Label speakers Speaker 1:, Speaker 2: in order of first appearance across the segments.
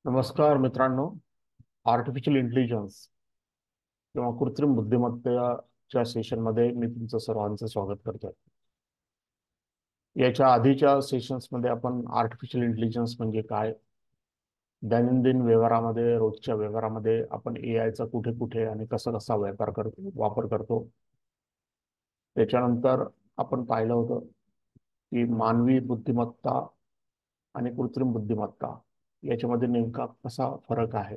Speaker 1: नमस्कार मित्रांनो. Artificial intelligence किंवा कृत्रिम बुद्धिमत्तेच्या सेशनमध्ये मी तुमचं सर्वांचं स्वागत करतोय. याच्या आधीच्या सेशन्समध्ये आपण आर्टिफिशियल इंटेलिजन्स म्हणजे काय, दैनंदिन व्यवहारामध्ये, रोजच्या व्यवहारामध्ये आपण एआयचा कुठे कुठे आणि कसा कसा वापर करतो. त्याच्यानंतर आपण पाहिलं होतं की मानवी बुद्धिमत्ता आणि कृत्रिम बुद्धिमत्ता याच्यामध्ये नेमका कसा फरक आहे.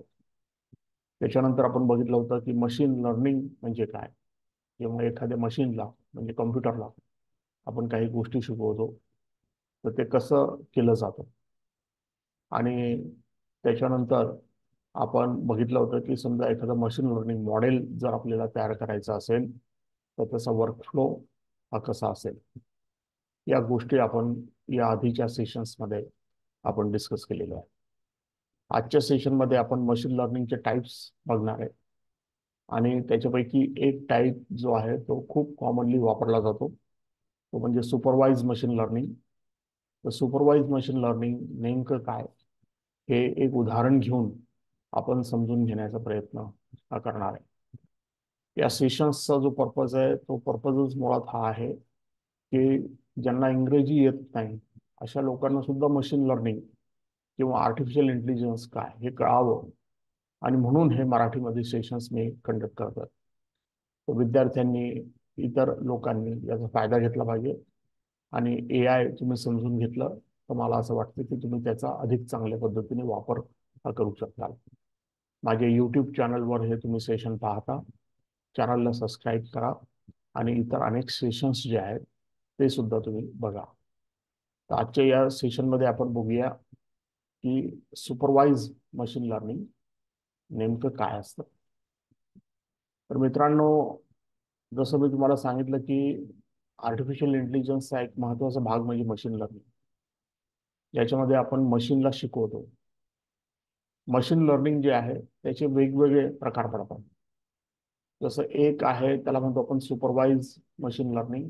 Speaker 1: त्याच्यानंतर आपण बघितलं होतं की मशीन लर्निंग म्हणजे काय, किंवा एखाद्या मशीनला म्हणजे कॉम्प्युटरला आपण काही गोष्टी शिकवतो तर ते कसं केलं जातं. आणि त्याच्यानंतर आपण बघितलं होतं की समजा एखादं मशीन लर्निंग मॉडेल जर आपल्याला तयार करायचं असेल तर त्याचा वर्कफ्लो हा कसा असेल. या गोष्टी आपण या आधीच्या सेशन्समध्ये आपण डिस्कस केलेल्या आहे. आजच्या सेशनमध्ये आपण मशीन लर्निंगचे टाईप्स बघणार आहे आणि त्याच्यापैकी एक टाईप जो आहे तो खूप कॉमनली वापरला जातो, तो म्हणजे सुपरवाइज मशीन लर्निंग. तर सुपरवाइज मशीन लर्निंग नेमकं काय हे एक उदाहरण घेऊन आपण समजून घेण्याचा प्रयत्न करणार आहे. या सेशन्सचा जो पर्पज आहे तो पर्पजच मुळात हा आहे की ज्यांना इंग्रजी येत नाही अशा लोकांना सुद्धा मशीन लर्निंग किंवा आर्टिफिशियल इंटेलिजन्स काय हे कळावं, आणि म्हणून हे मराठीमध्ये सेशन्स मी कंडक्ट करतात. तर विद्यार्थ्यांनी, इतर लोकांनी याचा फायदा घेतला पाहिजे आणि एआय तुम्ही समजून घेतलं तर मला असं वाटतं की तुम्ही त्याचा अधिक चांगल्या पद्धतीने वापर करू शकता. माझ्या यूट्यूब चॅनलवर हे तुम्ही सेशन पाहता, चॅनलला सबस्क्राईब करा आणि इतर अनेक सेशन्स जे आहेत ते सुद्धा तुम्ही बघा. तर आजच्या या सेशनमध्ये आपण बघूया की सुपरवाइज मशीन लर्निंग नेमकं काय असतं. तर मित्रांनो, जसं मी तुम्हाला सांगितलं की आर्टिफिशियल इंटेलिजन्सचा एक महत्त्वाचा भाग म्हणजे मशीन लर्निंग, ज्याच्यामध्ये आपण मशीनला शिकवतो. मशीन लर्निंग जे आहे त्याचे वेगवेगळे प्रकार पडतात. जसं एक आहे त्याला म्हणतो आपण सुपरवाइज मशीन लर्निंग.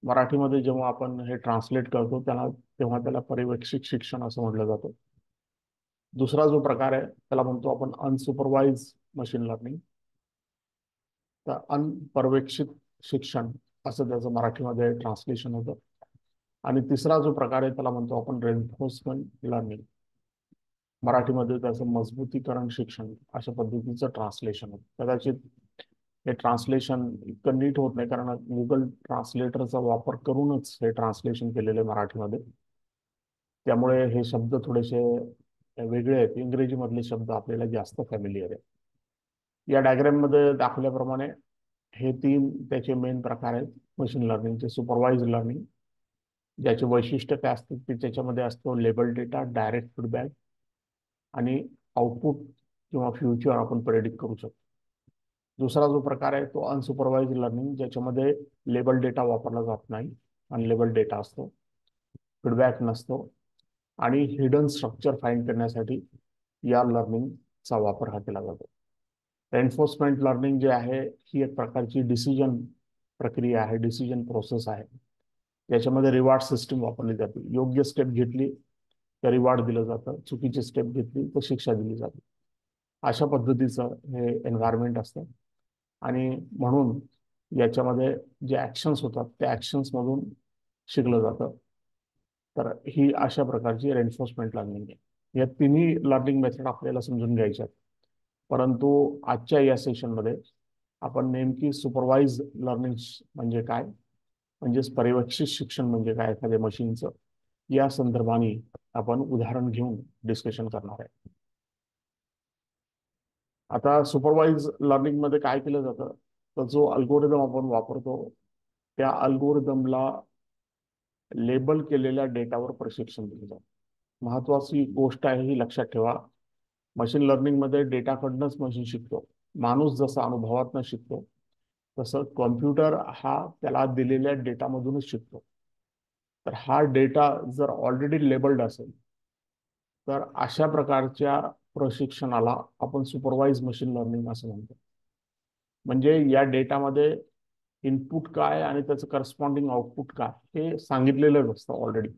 Speaker 1: मराठीमध्ये जेव्हा आपण हे ट्रान्सलेट करतो तेव्हा त्याला पर्यवेक्षित शिक्षण असं म्हटलं जातं. दुसरा जो प्रकार आहे त्याला म्हणतो आपण अनसुपरवाइज मशीन लर्निंग. तर अनपर्यवेक्षित शिक्षण असं त्याचं मराठीमध्ये ट्रान्सलेशन होतं. आणि तिसरा जो प्रकार आहे त्याला म्हणतो आपण रेन्फोर्समेंट लर्निंग. मराठीमध्ये त्याचं मजबूतीकरण शिक्षण अशा पद्धतीचं ट्रान्सलेशन होतं. कदाचित हे ट्रान्सलेशन इतकं नीट होत नाही कारण गुगल ट्रान्सलेटरचा वापर करूनच हे ट्रान्सलेशन केलेलं आहे मराठीमध्ये. त्यामुळे हे शब्द थोडेसे वेगळे आहेत. इंग्रजीमधले शब्द आपल्याला जास्त फॅमिलियर आहे. या डायग्राममध्ये दाखवल्याप्रमाणे हे तीन त्याचे मेन प्रकार आहेत मशीन लर्निंगचे. सुपरवाइज लर्निंग, ज्याचे वैशिष्ट्य काय असतं की त्याच्यामध्ये असतो लेबल डेटा, डायरेक्ट फीडबॅक आणि आउटपुट किंवा फ्युचर आपण प्रेडिक्ट करू शकतो. दुसरा जो प्रकार आहे तो अनसुपरवाइज लर्निंग, ज्याच्यामध्ये लेबल डेटा वापरला जात नाही, अनलेबल डेटा असतो, फीडबॅक नसतो आणि हिडन स्ट्रक्चर फाइंड करण्यासाठी या लर्निंगचा वापर हा केला जातो. एन्फोर्समेंट लर्निंग जे आहे ही एक प्रकारची डिसिजन प्रक्रिया आहे, डिसिजन प्रोसेस आहे, याच्यामध्ये रिवॉर्ड सिस्टीम वापरली जाते. योग्य स्टेप घेतली तर रिवॉर्ड दिलं जातं, चुकीची स्टेप घेतली तर शिक्षा दिली जाते. अशा पद्धतीचं हे एन्व्हायरमेंट असतं आणि म्हणून याच्यामध्ये जे ॲक्शन्स होतात त्या ॲक्शन्समधून शिकलं जातं. तर ही अशा प्रकारची रेन्फोर्समेंट लर्निंग आहे. या तिन्ही लर्निंग मेथड आपल्याला समजून घ्यायच्या आहेत. परंतु आजच्या या सेशनमध्ये आपण नेमकी सुपरवाइज लर्निंग म्हणजे काय, म्हणजेच पर्यवेक्षित शिक्षण म्हणजे काय एखाद्या मशीनचं, या संदर्भाने आपण उदाहरण घेऊन डिस्कशन करणार आहे. आता सुपरवाइज लर्निंग मध्ये काय केलं जातं, तर जो अल्गोरिदम आपण वापरतो त्या अल्गोरिदमला लेबल केलेल्या डेटावर प्रशिक्षण दिलं जातं. महत्वाची गोष्ट आहे ही लक्षात ठेवा. मशीन लर्निंग मध्ये डेटाकडनंच मशीन शिकतो. माणूस जसा अनुभवातनं शिकतो तसं कॉम्प्युटर हा त्याला दिलेल्या डेटामधूनच शिकतो. तर हा डेटा जर ऑलरेडी लेबल्ड असेल तर अशा प्रकारच्या प्रशिक्षणाला आपण सुपरवाइज मशीन लर्निंग असं म्हणतो. म्हणजे या डेटामध्ये इनपुट काय आणि त्याचं करस्पॉन्डिंग आउटपुट काय हे सांगितलेलं असतं ऑलरेडी.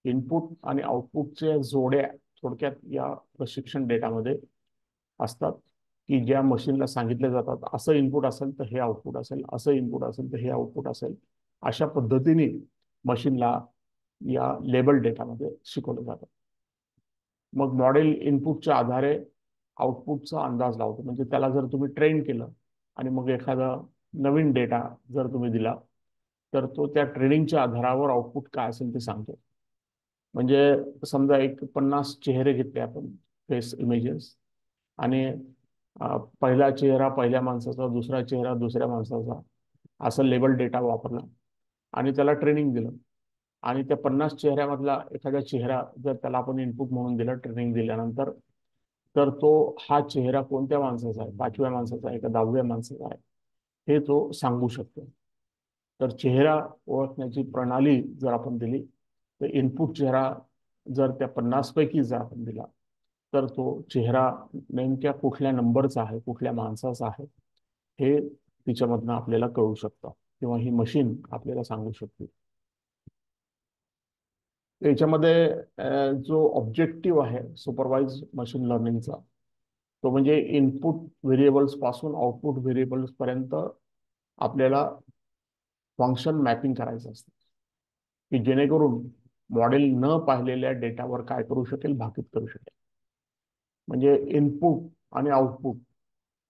Speaker 1: इनपुट आणि आउटपुटच्या जोड्या थोडक्यात या प्रशिक्षण डेटामध्ये असतात की ज्या मशीनला सांगितले जातात असं इनपुट असेल तर हे आउटपुट असेल, असं इनपुट असेल तर हे आउटपुट असेल, अशा पद्धतीने मशीनला या लेबल डेटामध्ये शिकवलं जातं. मग मॉडेल इनपुटच्या आधारे आउटपुटचा अंदाज लावतो. म्हणजे त्याला जर तुम्ही ट्रेन केलं आणि मग एखादा नवीन डेटा जर तुम्ही दिला तर तो त्या ट्रेनिंगच्या आधारावर आउटपुट काय असेल ते सांगतो. म्हणजे समजा एक 50 चेहरे घेतले आपण, फेस इमेजेस, आणि पहिला चेहरा पहिल्या माणसाचा, दुसरा चेहरा दुसऱ्या माणसाचा, असं लेबल डेटा वापरला आणि त्याला ट्रेनिंग दिलं. आणि त्या 50 चेहऱ्यामधला एखादा चेहरा जर त्याला आपण इनपुट म्हणून दिलं ट्रेनिंग दिल्यानंतर, तर तो हा चेहरा कोणत्या माणसाचा आहे, 5व्या माणसाचा आहे का 10व्या माणसाचा आहे, हे तो सांगू शकतो. तर चेहरा ओळखण्याची प्रणाली जर आपण दिली तर इनपुट चेहरा जर त्या 50 पैकी जर आपण दिला तर तो चेहरा नेमक्या कुठल्या नंबरचा आहे, कुठल्या माणसाचा आहे, हे तिच्यामधनं आपल्याला कळू शकतं किंवा ही मशीन आपल्याला सांगू शकते. याच्यामध्ये जो ऑब्जेक्टिव्ह आहे सुपरवाइज मशीन लर्निंगचा, तो म्हणजे इनपुट व्हेरिएबल्स पासून आउटपुट व्हेरिएबल्स पर्यंत आपल्याला फंक्शन मॅपिंग करायचं असतं की जेणेकरून मॉडेल न पाहिलेल्या डेटावर काय करू शकेल, भाकीत करू शकेल. म्हणजे इनपुट आणि आउटपुट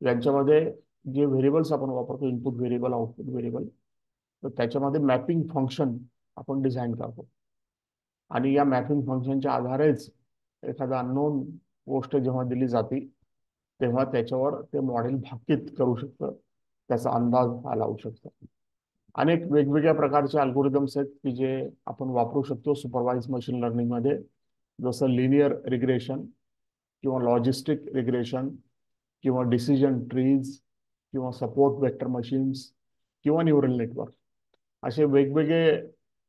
Speaker 1: यांच्यामध्ये जे व्हेरिएबल्स आपण वापरतो, इनपुट व्हेरिएबल, आउटपुट व्हेरिएबल, तर त्याच्यामध्ये मॅपिंग फंक्शन आपण डिझाईन करतो. आणि या मॅपिंग फंक्शनच्या आधारेच एखादा अननोन गोष्ट जेव्हा दिली जाते तेव्हा त्याच्यावर ते मॉडेल भाकीत करू शकतं, त्याचा अंदाज लावू शकतं. अनेक वेगवेगळ्या प्रकारचे अल्गोरिदम्स आहेत की जे आपण वापरू शकतो सुपरवाइज मशीन लर्निंगमध्ये, जसं लिनियर रिग्रेशन किंवा लॉजिस्टिक रिग्रेशन किंवा डिसिजन ट्रीज किंवा सपोर्ट वेक्टर मशीन्स किंवा न्यूरल नेटवर्क. असे वेगवेगळे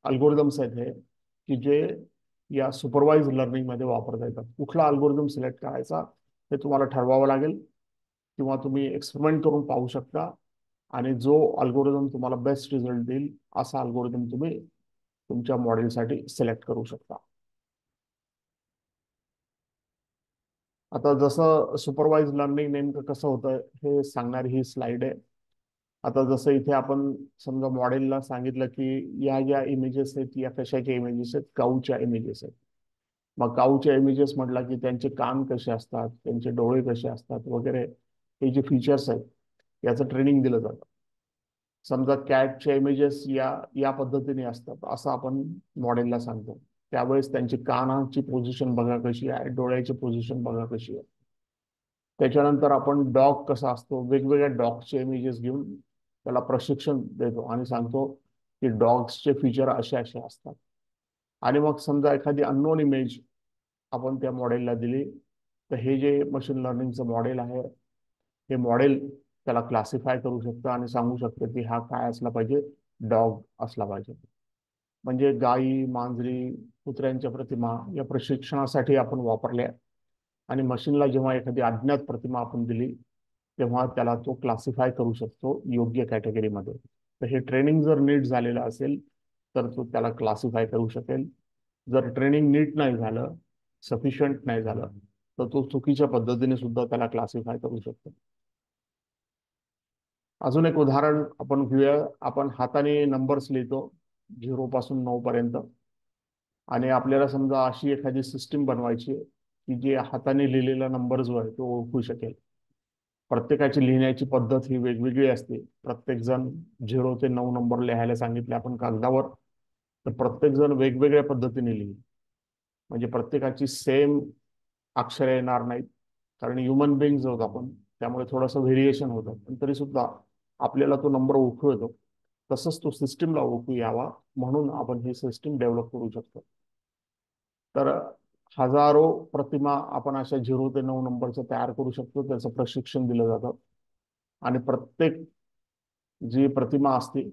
Speaker 1: अल्गोरिदम्स आहेत हे की जे या सुपरवाइज लर्निंगमध्ये वापरता येतात. कुठला अल्गोरिदम सिलेक्ट करायचा हे तुम्हाला ठरवावं लागेल किंवा तुम्ही एक्सपेरिमेंट करून पाहू शकता आणि जो अल्गोरिदम तुम्हाला बेस्ट रिझल्ट देईल असा अल्गोरिदम तुम्ही तुमच्या मॉडेलसाठी सिलेक्ट करू शकता. आता जसं सुपरवाइज लर्निंग नेमकं कसं होतं हे सांगणारी ही स्लाइड आहे. आता जसं इथे आपण समजा मॉडेलला सांगितलं की या ज्या इमेजेस आहेत या कशाच्या इमेजेस आहेत, काऊच्या इमेजेस आहेत. मग काऊच्या इमेजेस म्हटलं की त्यांचे कान कसे असतात, त्यांचे डोळे कसे असतात वगैरे, हे जे फीचर्स आहेत याचं ट्रेनिंग दिलं जातं. समजा कॅटच्या इमेजेस या या पद्धतीने असतात असं आपण मॉडेलला सांगतो. त्यावेळेस त्यांची कानाची पोझिशन बघा कशी आहे, डोळ्याची पोझिशन बघा कशी आहे. त्याच्यानंतर आपण डॉग कसा असतो, वेगवेगळ्या डॉगचे इमेजेस घेऊन त्याला प्रशिक्षण देतो आणि सांगतो की डॉग्सचे फीचर असे असे असतात. आणि मग समजा एखादी अननोन इमेज आपण त्या मॉडेलला दिली तर हे जे मशीन लर्निंगचं मॉडेल आहे हे मॉडेल त्याला क्लासिफाय करू शकतं आणि सांगू शकतं की हा काय असला पाहिजे, डॉग असला पाहिजे. म्हणजे गायी, मांजरी, कुत्र्यांच्या प्रतिमा या प्रशिक्षणासाठी आपण वापरल्या आणि मशीनला जेव्हा एखादी अज्ञात प्रतिमा आपण दिली तेव्हा त्याला तो क्लासिफाय करू शकतो योग्य कॅटेगरीमध्ये. तर हे ट्रेनिंग जर नीट झालेलं असेल तर तो त्याला क्लासिफाय करू शकेल. जर ट्रेनिंग नीट नाही झालं, सफिशियंट नाही झालं, तर तो चुकीच्या पद्धतीने सुद्धा त्याला क्लासिफाय करू शकतो. अजून एक उदाहरण आपण घेऊया. आपण हाताने नंबर्स लिहितो 0 पासून 9 पर्यंत, आणि आपल्याला समजा अशी एखादी सिस्टीम बनवायची आहे की जे हाताने लिहिलेला नंबर जो आहे तो ओळखू शकेल. प्रत्येकाची लिहिण्याची पद्धत ही वेगवेगळी असते. प्रत्येक जण 0 ते 9 नंबर लिहायला सांगितले आपण कागदावर, तर प्रत्येक जण वेगवेगळ्या पद्धतीने लिहिल. म्हणजे प्रत्येकाची सेम अक्षरे येणार नाहीत, कारण ह्युमन बिंग्स आहोत आपण, त्यामुळे थोडंसं व्हेरिएशन होतं. पण तरी सुद्धा आपल्याला तो नंबर ओळखू येतो. तसंच तो सिस्टीमला ओळखू यावा म्हणून आपण ही सिस्टीम डेव्हलप करू शकतो. तर हजारो प्रतिमा आपण अशा 0 ते 9 नंबरच्या तयार करू शकतो. त्याचं प्रशिक्षण दिलं जातं आणि प्रत्येक जी प्रतिमा असते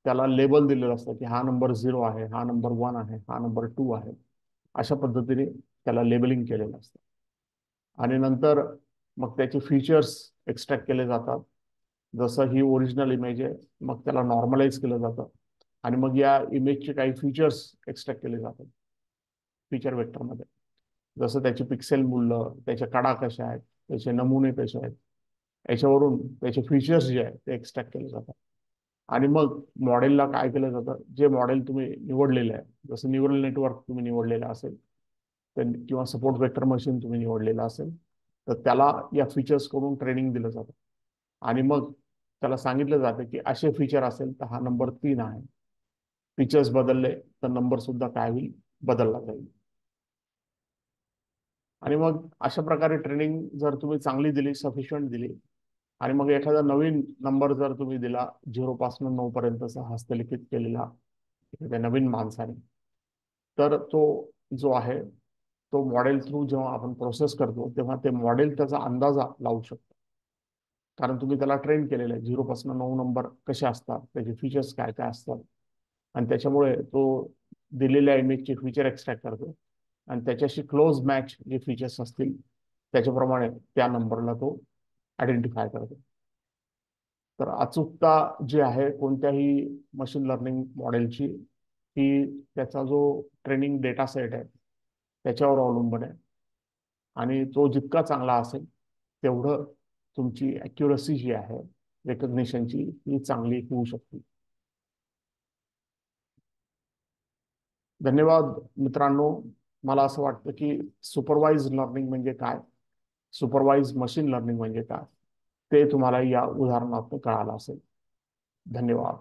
Speaker 1: त्याला लेबल दिलेलं असतं की हा नंबर 0 आहे, हा नंबर 1 आहे, हा नंबर 2 आहे. अशा पद्धतीने त्याला लेबलिंग केलेलं असतं. आणि नंतर मग त्याचे फीचर्स एक्स्ट्रॅक्ट केले जातात. जसं ही ओरिजिनल इमेज आहे मग त्याला नॉर्मलाइज केलं जातं आणि मग या इमेजचे काही फीचर्स एक्स्ट्रॅक्ट केले जातात फीचर वेक्टरमध्ये. जसं त्याची पिक्सेल मूल्य, त्याच्या कडा कशा आहेत, त्याचे नमुने कसे आहेत, याच्यावरून त्याचे फीचर्स जे आहेत ते एक्स्ट्रॅक्ट केले जातात. आणि मग मॉडेलला काय केलं जातं, जे मॉडेल तुम्ही निवडलेलं आहे, जसं न्यूरल नेटवर्क तुम्ही निवडलेलं असेल किंवा सपोर्ट वेक्टर मशीन तुम्ही निवडलेलं असेल, तर त्याला या फीचर्स कडून ट्रेनिंग दिलं जातं. आणि मग त्याला सांगितलं जातं की असे फीचर असेल तर हा नंबर 3 आहे. फीचर्स बदलले तर नंबर सुद्धा काय होईल, बदलला जाईल. आणि मग अशा प्रकारे ट्रेनिंग जर तुम्ही चांगली दिली, सफिशियंट दिली, आणि मग एखादा नवीन नंबर जर तुम्ही दिला 0 पासून 9 पर्यंतचा हस्तलिखित केलेला एखाद्या नवीन माणसाने, तर तो जो आहे तो मॉडेल थ्रू जेव्हा आपण प्रोसेस करतो तेव्हा ते मॉडेल त्याचा अंदाजा लावू शकतो. कारण तुम्ही त्याला ट्रेन केलेलं आहे 0 पासून 9 नंबर कसे असतात, त्याचे फीचर्स काय काय असतात, आणि त्याच्यामुळे तो दिलेल्या इमेजचे फीचर एक्स्ट्रॅक्ट करतो आणि त्याच्याशी क्लोज मॅच जे फीचर्स असतील त्याच्याप्रमाणे त्या नंबरला तो आयडेंटिफाय करतो. तर अचूकता जी आहे कोणत्याही मशीन लर्निंग मॉडेलची, ही त्याचा जो ट्रेनिंग डेटा सेट आहे त्याच्यावर अवलंबून आहे. आणि तो जितका चांगला असेल तेवढं तुमची ॲक्युरसी जी आहे रेकग्निशनची ही चांगली होऊ शकते. धन्यवाद मित्रांनो. मला असं वाटतं की सुपरवाइज लर्निंग म्हणजे काय, सुपरवाइज मशीन लर्निंग म्हणजे काय, ते तुम्हाला या उदाहरणातून कळालं असेल. धन्यवाद.